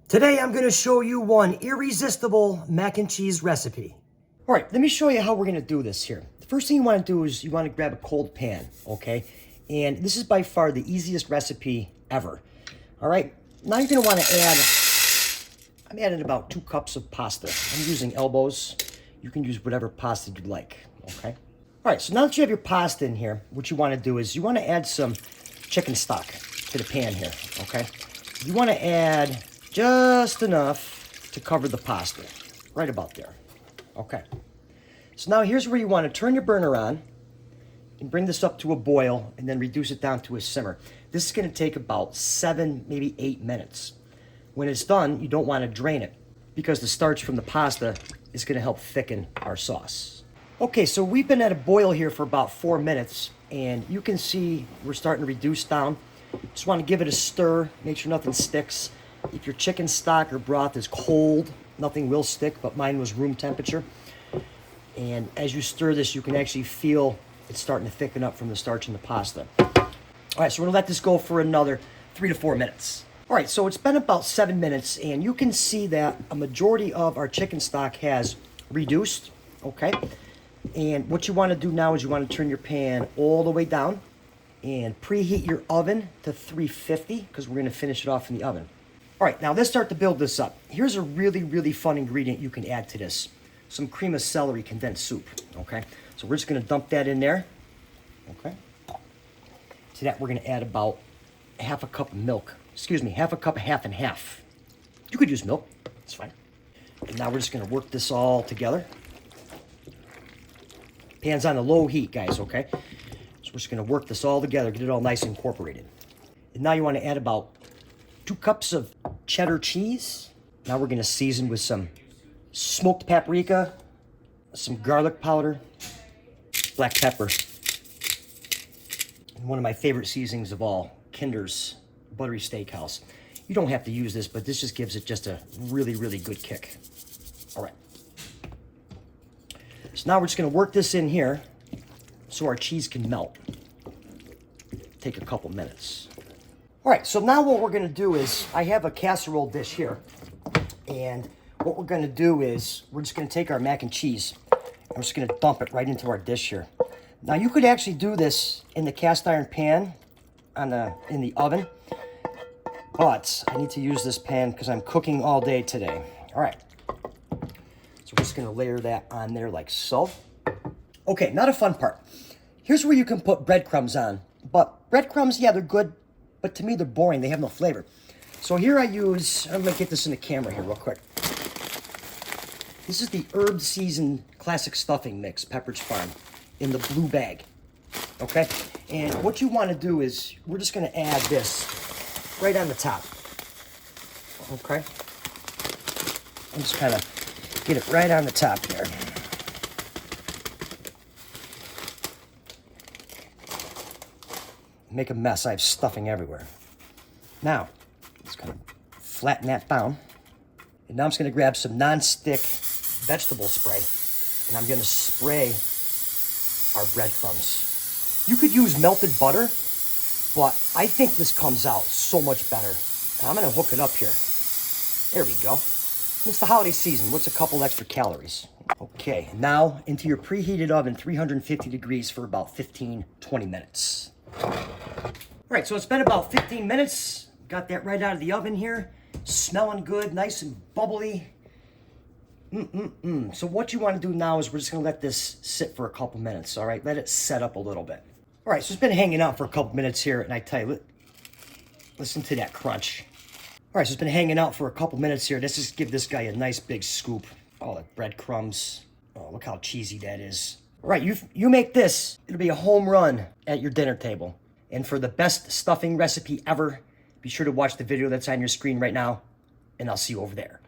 Today I'm going to show you one irresistible mac and cheese recipe. All right, let me show you how we're going to do this here. The first thing you want to do is you want to grab a cold pan, okay? And this is by far the easiest recipe ever. All right, now you're going to want to add, I'm adding about 2 cups of pasta. I'm using elbows. You can use whatever pasta you'd like, okay? All right, so now that you have your pasta in here, what you want to do is you want to add some chicken stock to the pan here, okay? You want to add just enough to cover the pasta, right about there, okay? So now here's where you want to turn your burner on and bring this up to a boil and then reduce it down to a simmer. This is going to take about 7, maybe 8 minutes. When it's done, you don't want to drain it because the starch from the pasta is going to help thicken our sauce. Okay, so we've been at a boil here for about 4 minutes, and you can see we're starting to reduce down. Just want to give it a stir, make sure nothing sticks. If your chicken stock or broth is cold, nothing will stick, but mine was room temperature. And as you stir this, you can actually feel it's starting to thicken up from the starch in the pasta. All right, so we're gonna let this go for another 3 to 4 minutes. All right, so it's been about 7 minutes, and you can see that a majority of our chicken stock has reduced, okay? And what you wanna do now is you wanna turn your pan all the way down and preheat your oven to 350, because we're gonna finish it off in the oven. All right, now let's start to build this up. Here's a really, really fun ingredient you can add to this. Some cream of celery condensed soup, okay? So we're just gonna dump that in there, okay? To that, we're gonna add about half a cup of milk. Excuse me, half a cup of half and half. You could use milk, it's fine. And now we're just gonna work this all together. Pan's on a low heat, guys, okay? So we're just gonna work this all together, get it all nice and incorporated. And now you wanna add about 2 cups of cheddar cheese. Now we're gonna season with some smoked paprika, some garlic powder, black pepper, and one of my favorite seasonings of all, Kinder's Buttery Steakhouse. You don't have to use this, but this just gives it just a really, really good kick. All right. So now we're just gonna work this in here so our cheese can melt. Take a couple minutes. All right, so now what we're gonna do is, I have a casserole dish here, and what we're gonna do is, we're just gonna take our mac and cheese, and we're just gonna dump it right into our dish here. Now you could actually do this in the cast iron pan in the oven, but I need to use this pan because I'm cooking all day today. All right, so we're just gonna layer that on there like so. Okay, now the fun part. Here's where you can put breadcrumbs on, but breadcrumbs, yeah, they're good, but to me they're boring, they have no flavor. So here I'm gonna get this in the camera here real quick. This is the herb seasoned classic stuffing mix, Pepperidge Farm, in the blue bag, okay? And what you wanna do is, we're just gonna add this right on the top, okay? I'm just kinda get it right on the top there. Make a mess, I have stuffing everywhere. Now, just kind of flatten that down. And now I'm just gonna grab some non-stick vegetable spray, and I'm gonna spray our breadcrumbs. You could use melted butter, but I think this comes out so much better. And I'm gonna hook it up here. There we go. It's the holiday season, what's a couple extra calories? Okay, now into your preheated oven, 350 degrees for about 15, 20 minutes. All right, so it's been about 15 minutes. Got that right out of the oven here. Smelling good, nice and bubbly. So what you want to do now is we're just going to let this sit for a couple minutes, all right? Let it set up a little bit. All right, so it's been hanging out for a couple minutes here, and I tell you, listen to that crunch. All right, so it's been hanging out for a couple minutes here. Let's just give this guy a nice big scoop. Oh, the breadcrumbs. Oh, look how cheesy that is. All right, you make this, it'll be a home run at your dinner table. And for the best stuffing recipe ever, be sure to watch the video that's on your screen right now, and I'll see you over there.